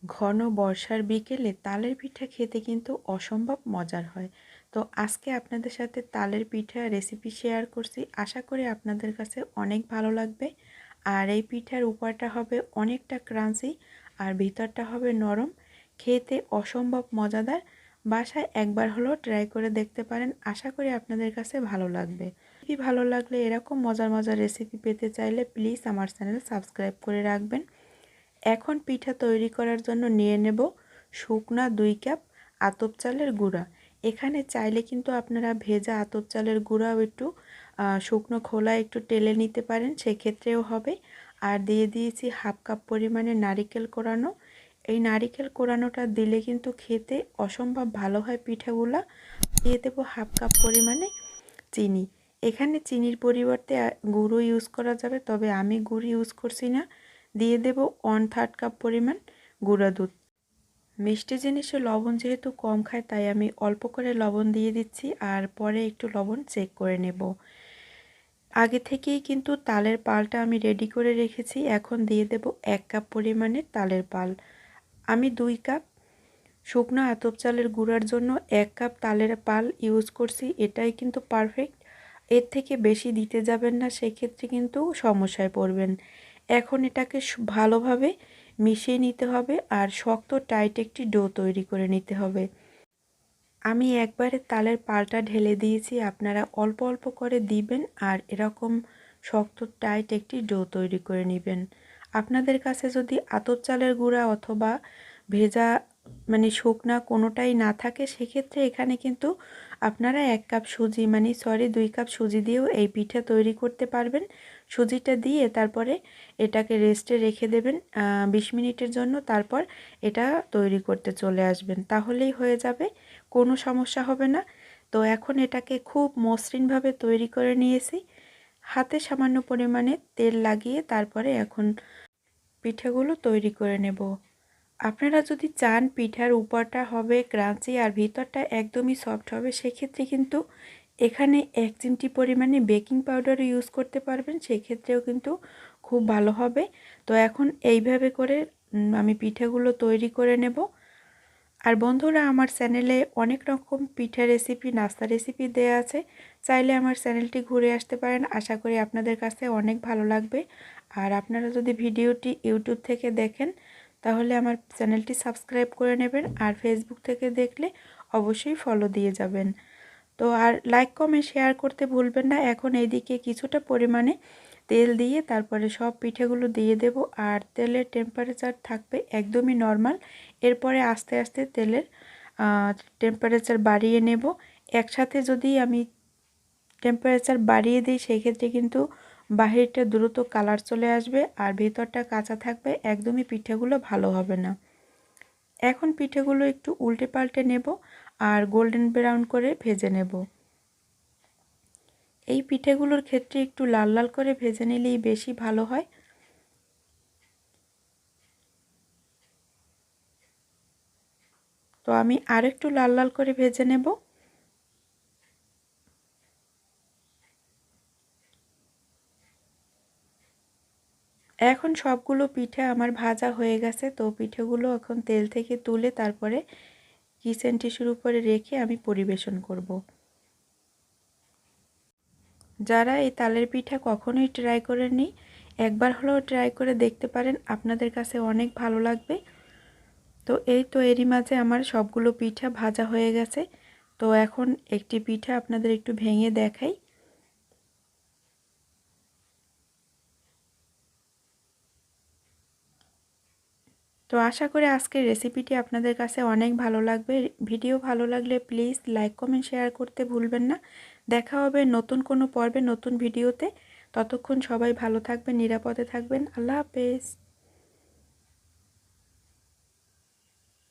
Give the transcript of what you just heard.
ঘন বর্ষার বিকেলে তালের পিঠা খেতে কিন্তু অসম্ভব মজার হয়। তো আজকে আপনাদের সাথে তালের পিঠা রেসিপি শেয়ার করছি, আশা করি আপনাদের কাছে অনেক ভালো লাগবে। আর এই পিঠার উপরটা হবে অনেকটা ক্রাঞ্চি আর ভিতরটা হবে নরম, খেতে অসম্ভব মজাদার। বাসায় একবার হলেও ট্রাই করে দেখতে পারেন, আশা করি আপনাদের কাছে ভালো লাগবে। ভালো লাগলে এরকম মজার মজার রেসিপি পেতে চাইলে প্লিজ আমার চ্যানেল সাবস্ক্রাইব করে রাখবেন। এখন পিঠা তৈরি করার জন্য নিয়ে নেব শুকনা 2 কাপ আতপ চালের গুঁড়া। এখানে চাইলে কিন্তু আপনারা ভেজা আতপ চালের গুঁড়াও একটু শুকনো খোলা একটু টেলে নিতে পারেন, সেক্ষেত্রেও হবে। আর দিয়ে দিয়েছি হাফ কাপ পরিমাণে নারিকেল কোরানো। এই নারিকেল কোরানোটা দিলে কিন্তু খেতে অসম্ভব ভালো হয় পিঠাগুলা। দিয়ে দেবো হাফ কাপ পরিমাণে চিনি। এখানে চিনির পরিবর্তে গুঁড়ো ইউজ করা যাবে, তবে আমি গুড় ইউজ করছি না। দিয়ে দেব 1/3 কাপ পরিমাণ গুঁড়া দুধ। মিষ্টি জিনিসে লবণ যেহেতু কম খায়, তাই আমি অল্প করে লবণ দিয়ে দিচ্ছি, আর পরে একটু লবণ চেক করে নেব। আগে থেকেই কিন্তু তালের পালটা আমি রেডি করে রেখেছি। এখন দিয়ে দেব 1 কাপ পরিমাণে তালের পাল। আমি 2 কাপ শুকনো আতপ চালের গুঁড়ার জন্য 1 কাপ তালের পাল ইউজ করছি, এটাই কিন্তু পারফেক্ট। এর থেকে বেশি দিতে যাবেন না, সেক্ষেত্রে কিন্তু সমস্যায় পড়বেন। এখন এটাকে ভালোভাবে মিশিয়ে নিতে হবে আর শক্ত টাইট একটি ডো তৈরি করে নিতে হবে। আমি একবারে তালের পালটা ঢেলে দিয়েছি, আপনারা অল্প অল্প করে দিবেন আর এরকম শক্ত টাইট একটি ডো তৈরি করে নেবেন। আপনাদের কাছে যদি আতপ চালের গুঁড়া অথবা ভেজা শুকনা কোনোটাই না থাকে, সেক্ষেত্রে এখানে কিন্তু আপনারা 1 কাপ সুজি 2 কাপ সুজি দিয়েও এই পিঠা তৈরি করতে পারবেন। সুজিটা দিয়ে তারপরে এটাকে রেস্টে রেখে দেবেন 20 মিনিটের জন্য, তারপর এটা তৈরি করতে চলে আসবেন, তাহলেই হয়ে যাবে, কোনো সমস্যা হবে না। তো এখন এটাকে খুব মসৃণভাবে তৈরি করে নিয়েছি। হাতে সামান্য পরিমাণে তেল লাগিয়ে তারপরে এখন পিঠাগুলো তৈরি করে নেব। আপনারা যদি চান পিঠার উপরটা হবে ক্রাঞ্চি আর ভিতরটা একদমই সফট হবে, সেক্ষেত্রে কিন্তু এখানে 1 চিমটি পরিমাণে বেকিং পাউডারও ইউজ করতে পারবেন, সেক্ষেত্রেও কিন্তু খুব ভালো হবে। তো এখন এইভাবে করে আমি পিঠাগুলো তৈরি করে নেব। আর বন্ধুরা, আমার চ্যানেলে অনেক রকম পিঠা রেসিপি, নাস্তা রেসিপি দেয়া আছে, চাইলে আমার চ্যানেলটি ঘুরে আসতে পারেন, আশা করি আপনাদের কাছে অনেক ভালো লাগবে। আর আপনারা যদি ভিডিওটি ইউটিউব থেকে দেখেন, তাহলে আমার চ্যানেলটি সাবস্ক্রাইব করে নেবেন, আর ফেসবুক থেকে দেখলে অবশ্যই ফলো দিয়ে যাবেন। তো আর লাইক কমেন্ট শেয়ার করতে ভুলবেন না। এখন এইদিকে কিছুটা পরিমাণে তেল দিয়ে তারপরে সব পিঠেগুলো দিয়ে দেব, আর তেলের টেম্পারেচার থাকবে একদমই নর্মাল। এরপরে আস্তে আস্তে তেলের টেম্পারেচার বাড়িয়ে নেব। একসাথে যদি আমি টেম্পারেচার বাড়িয়ে দিই, সেক্ষেত্রে কিন্তু বাহিরটা দ্রুত কালার চলে আসবে আর ভেতরটা কাঁচা থাকবে, একদমই পিঠেগুলো ভালো হবে না। এখন পিঠেগুলো একটু উল্টে পাল্টে নেব আর গোল্ডেন ব্রাউন করে ভেজে নেব। এই পিঠেগুলোর ক্ষেত্রে একটু লাল লাল করে ভেজে নিলেই বেশি ভালো হয়। তো আমি আরেকটু লাল লাল করে ভেজে নেব। এখন সবগুলো পিঠে আমার ভাজা হয়ে গেছে। তো পিঠেগুলো এখন তেল থেকে তুলে তারপরে কিচেন টিস্যুর উপরে রেখে আমি পরিবেশন করব। যারা এই তালের পিঠা কখনোই ট্রাই করেননি, একবার হলেও ট্রাই করে দেখতে পারেন, আপনাদের কাছে অনেক ভালো লাগবে। তো এই তো এরই মাঝে আমার সবগুলো পিঠা ভাজা হয়ে গেছে। তো এখন একটি পিঠা আপনাদের একটু ভেঙে দেখাই। তো আশা করি আজকের রেসিপিটি আপনাদের কাছে অনেক ভালো লাগবে। ভিডিও ভালো লাগলে প্লিজ লাইক কমেন্ট শেয়ার করতে ভুলবেন না। দেখা হবে নতুন কোনো পর্বে, নতুন ভিডিওতে। ততক্ষণ সবাই ভালো থাকবেন, নিরাপদে থাকবেন। আল্লাহ হাফেজ।